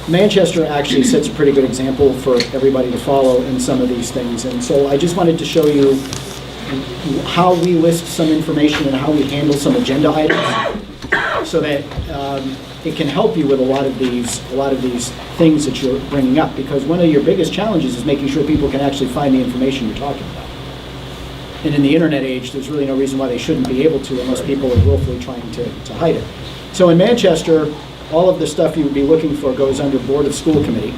Manchester actually sets a pretty good example for everybody to follow in some of these things. And so I just wanted to show you how we list some information and how we handle some agenda items so that it can help you with a lot of these things that you're bringing up. Because one of your biggest challenges is making sure people can actually find the information you're talking about. And in the internet age, there's really no reason why they shouldn't be able to unless people are willfully trying to hide it. So in Manchester, all of the stuff you would be looking for goes under Board of School Committee.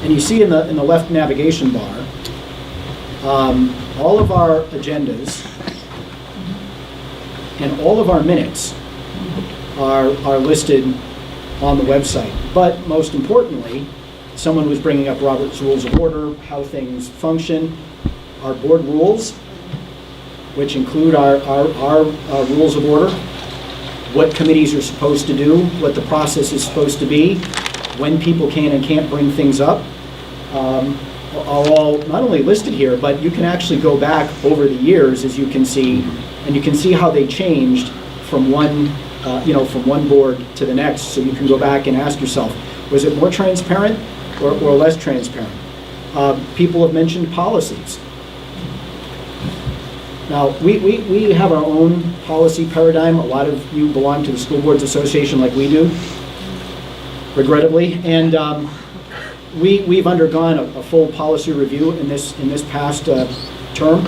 And you see in the left navigation bar, all of our agendas and all of our minutes are listed on the website. But most importantly, someone was bringing up Robert's Rules of Order, how things function, our board rules, which include our rules of order, what committees are supposed to do, what the process is supposed to be, when people can and can't bring things up, are all not only listed here, but you can actually go back over the years, as you can see, and you can see how they changed from one board to the next. So you can go back and ask yourself, was it more transparent or less transparent? People have mentioned policies. Now, we have our own policy paradigm. A lot of you belong to the School Boards Association like we do, regrettably. And we've undergone a full policy review in this past term,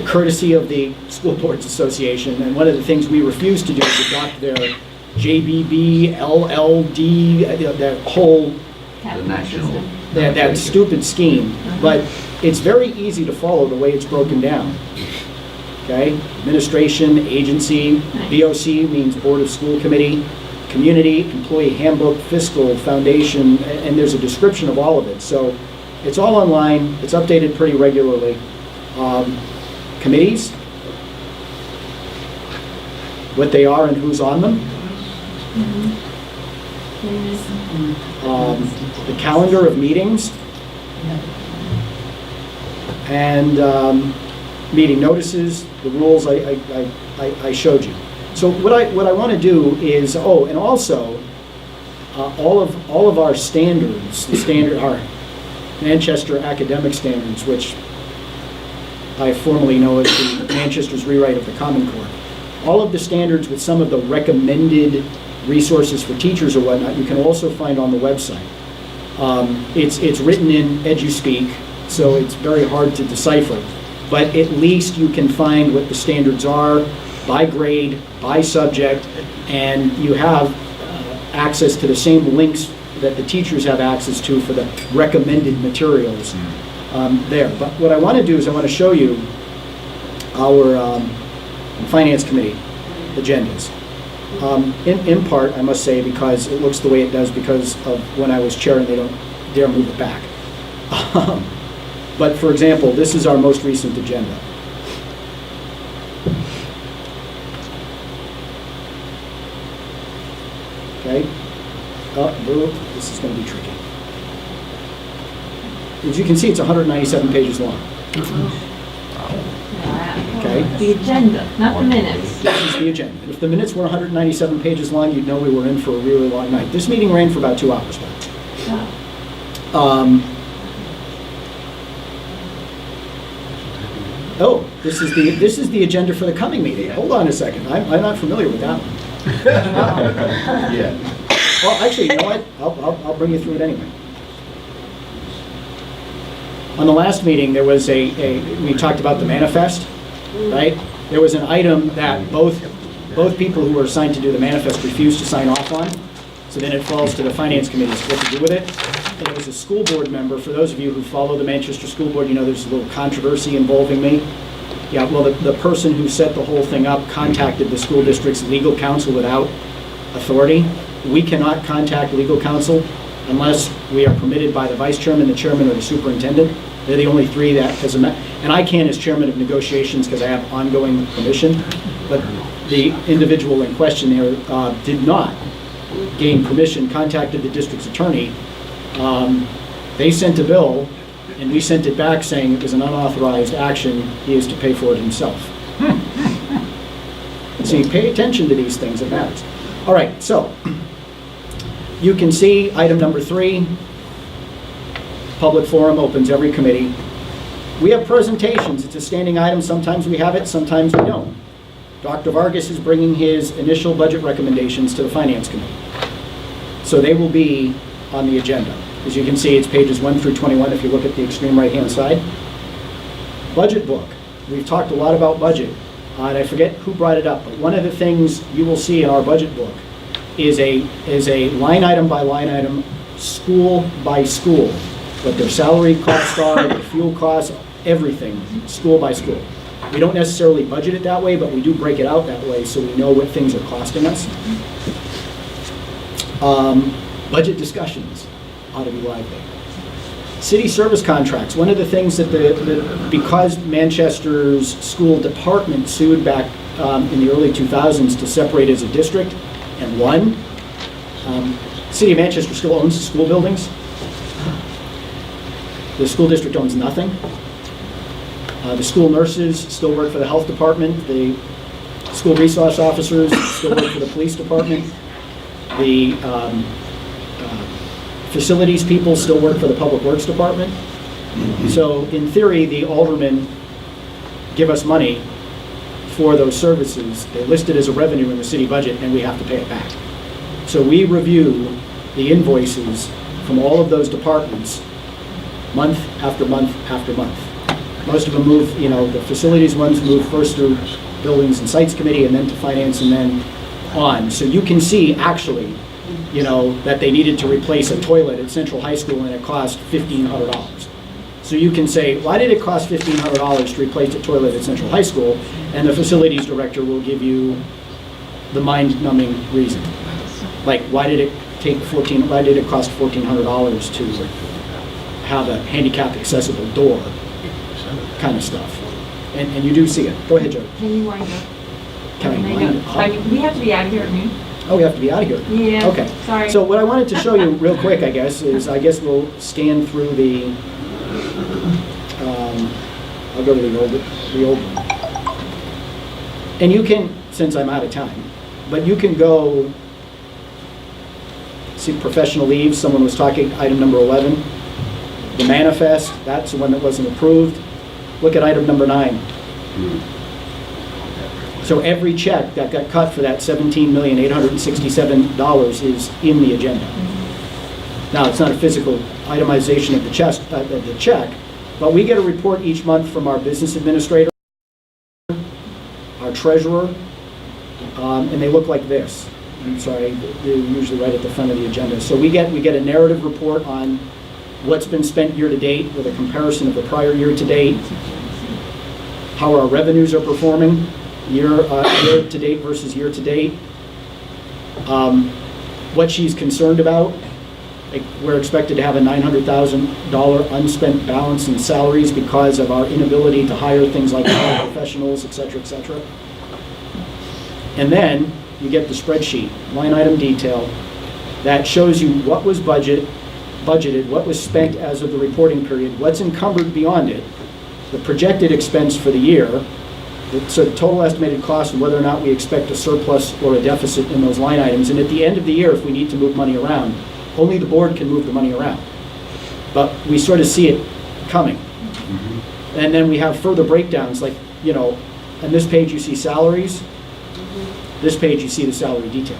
courtesy of the School Boards Association. And one of the things we refused to do is adopt their JBB, LLD, that whole that stupid scheme. But it's very easy to follow the way it's broken down. Okay? Administration, agency, BOC means Board of School Committee, community, employee handbook, fiscal, foundation, and there's a description of all of it. So it's all online, it's updated pretty regularly. Committees, what they are and who's on them. The calendar of meetings. And meeting notices, the rules I showed you. So what I want to do is, and also all of our standards, our Manchester academic standards, which I formally know as the Manchester's rewrite of the Common Core. All of the standards with some of the recommended resources for teachers or whatnot, you can also find on the website. It's written in EduSpeak, so it's very hard to decipher. But at least you can find what the standards are by grade, by subject, and you have access to the same links that the teachers have access to for the recommended materials there. But what I want to do is I want to show you our Finance Committee agendas. In part, I must say, because it looks the way it does because of when I was chair and they don't dare move it back. But for example, this is our most recent agenda. Okay. This is going to be tricky. As you can see, it's 197 pages long. Okay. The agenda, not the minutes. This is the agenda. If the minutes were 197 pages long, you'd know we were in for a really long night. This meeting ran for about 2 hours. This is the agenda for the coming meeting. Hold on a second. I'm not familiar with that one. Yeah. Well, actually, you know what? I'll bring you through it anyway. On the last meeting, there was we talked about the manifest, right? There was an item that both people who were assigned to do the manifest refused to sign off on. So then it falls to the Finance Committee what to do with it. And it was a school board member. For those of you who follow the Manchester School Board, you know there's a little controversy involving me. Yeah, well, the person who set the whole thing up contacted the school district's legal counsel without authority. We cannot contact legal counsel unless we are permitted by the vice chairman, the chairman, or the superintendent. They're the only three that has and I can as chairman of negotiations because I have ongoing permission. But the individual in question there did not gain permission, contacted the district's attorney. They sent a bill, and we sent it back saying it was an unauthorized action. He is to pay for it himself. See, pay attention to these things, it matters. All right, so you can see item number 3, public forum opens every committee. We have presentations, it's a standing item, sometimes we have it, sometimes we don't. Dr. Vargas is bringing his initial budget recommendations to the Finance Committee. So they will be on the agenda. As you can see, it's pages 1 through 21 if you look at the extreme right-hand side. Budget book. We've talked a lot about budget, and I forget who brought it up, but one of the things you will see in our budget book is a line item by line item, school by school, what their salary costs are, their fuel costs, everything, school by school. We don't necessarily budget it that way, but we do break it out that way so we know what things are costing us. Budget discussions ought to be lively. City service contracts. One of the things that because Manchester's school department sued back in the early 2000s to separate as a district and won, City of Manchester still owns the school buildings. The school district owns nothing. The school nurses still work for the health department. The school resource officers still work for the police department. The facilities people still work for the public works department. So in theory, the aldermen give us money for those services. They're listed as a revenue in the city budget and we have to pay it back. So we review the invoices from all of those departments month after month after month. Most of them move, the facilities ones move first through Buildings and Sites Committee and then to Finance and then on. So you can see actually, that they needed to replace a toilet at Central High School and it cost $1,500. So you can say, why did it cost $1,500 to replace a toilet at Central High School? And the facilities director will give you the mind-numbing reason. Like, why did it cost $1,400 to have a handicap accessible door? Kind of stuff. And you do see it. Go ahead, Joe. Can you wind up? Can I wind up? I mean, we have to be out of here at noon. Oh, we have to be out of here. Yeah. Okay. Sorry. So what I wanted to show you real quick, I guess we'll scan through the, I'll go to the old one. And you can, since I'm out of time, but you can go see professional leaves. Someone was talking, item number 11. The manifest, that's the one that wasn't approved. Look at item number 9. So every check that got cut for that $17,867 is in the agenda. Now, it's not a physical itemization of the check, but we get a report each month from our business administrator, our treasurer, and they look like this. I'm sorry, they're usually right at the front of the agenda. So we get a narrative report on what's been spent year to date with a comparison of the prior year to date, how our revenues are performing year to date versus year to date, what she's concerned about. Like, we're expected to have a $900,000 unspent balance in salaries because of our inability to hire things like professionals, et cetera, et cetera. And then you get the spreadsheet, line item detail, that shows you what was budgeted, what was spent as of the reporting period, what's encumbered beyond it, the projected expense for the year, so the total estimated cost and whether or not we expect a surplus or a deficit in those line items. And at the end of the year, if we need to move money around, only the board can move the money around. But we sort of see it coming. Mm-hmm. And then we have further breakdowns, like, on this page you see salaries, this page you see the salary detail.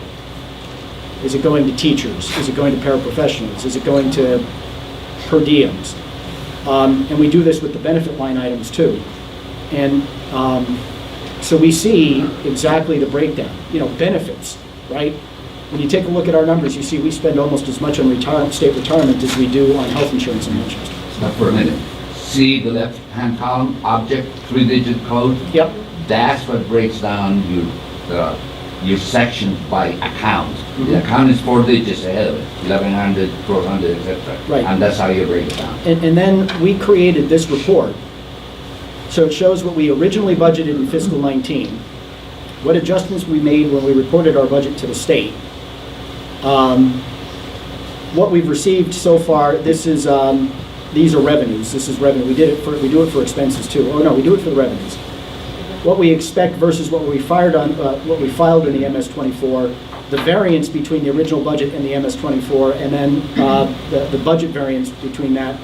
Is it going to teachers? Is it going to paraprofessionals? Is it going to per diems? And we do this with the benefit line items too. And so we see exactly the breakdown. Benefits, right? When you take a look at our numbers, you see we spend almost as much on state retirement as we do on health insurance in Manchester. Stop for a minute. See the left-hand column, object, 3-digit code? Yep. That's what breaks down your sections by account. Mm-hmm. The account is 4 digits ahead of it, 1100, 1200, etc. Right. And that's how you break it down. And then we created this report. So it shows what we originally budgeted in fiscal 19, what adjustments we made when we reported our budget to the state, what we've received so far. This is these are revenues. This is revenue. We do it for expenses too. Oh no, we do it for the revenues. what we expect versus what we filed in the MS-24, the variance between the original budget and the MS-24, and then the budget variance between that,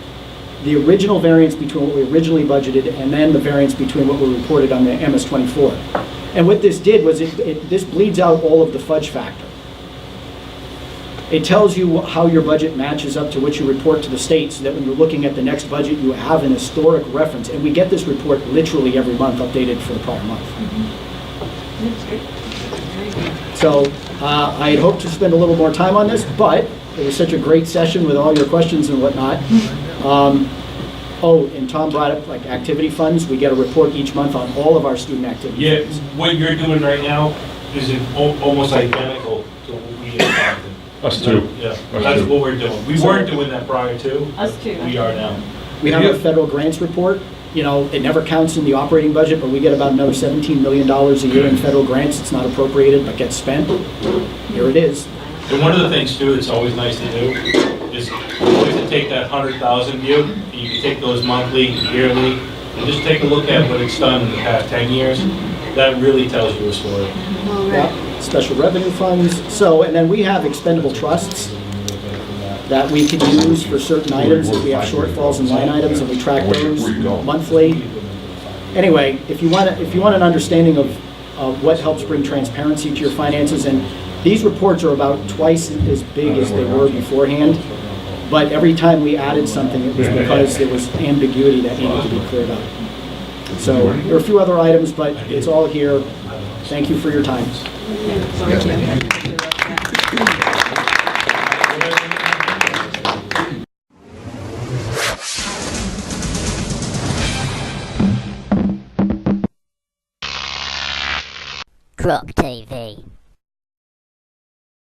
the original variance between what we originally budgeted, and then the variance between what we reported on the MS-24. And what this did was this bleeds out all of the fudge factor. It tells you how your budget matches up to what you report to the state, so that when you're looking at the next budget, you have an historic reference. And we get this report literally every month, updated for the prior month. That's good. Very good. So I had hoped to spend a little more time on this, but it was such a great session with all your questions and whatnot. And Tom brought up like activity funds. We get a report each month on all of our student activity Yeah, funds. what you're doing right now is almost identical to what we adopted. Us too. Yeah, Us that's too. what we're doing. We weren't doing that prior to. Us too. We are now. We have a federal grants report. You know, it never counts in the operating budget, but we get about another $17 million a year in federal grants. It's not appropriated, but gets spent. Here it is. And one of the things too that's always nice to do is always to take that 100,000 view, and you can take those monthly, yearly, and just take a look at what it's done in the past 10 years. That really tells you a story. Yeah, special revenue funds. So, and then we have expendable trusts that we can use for certain items if we have shortfalls in line items, and we track those monthly. Anyway, if you want an understanding of what helps bring transparency to your finances, and these reports are about twice as big as they were beforehand, but every time we added something, it was because there was ambiguity that needed to be cleared up. So there are a few other items, but it's all here. Thank you for your time. Crop TV.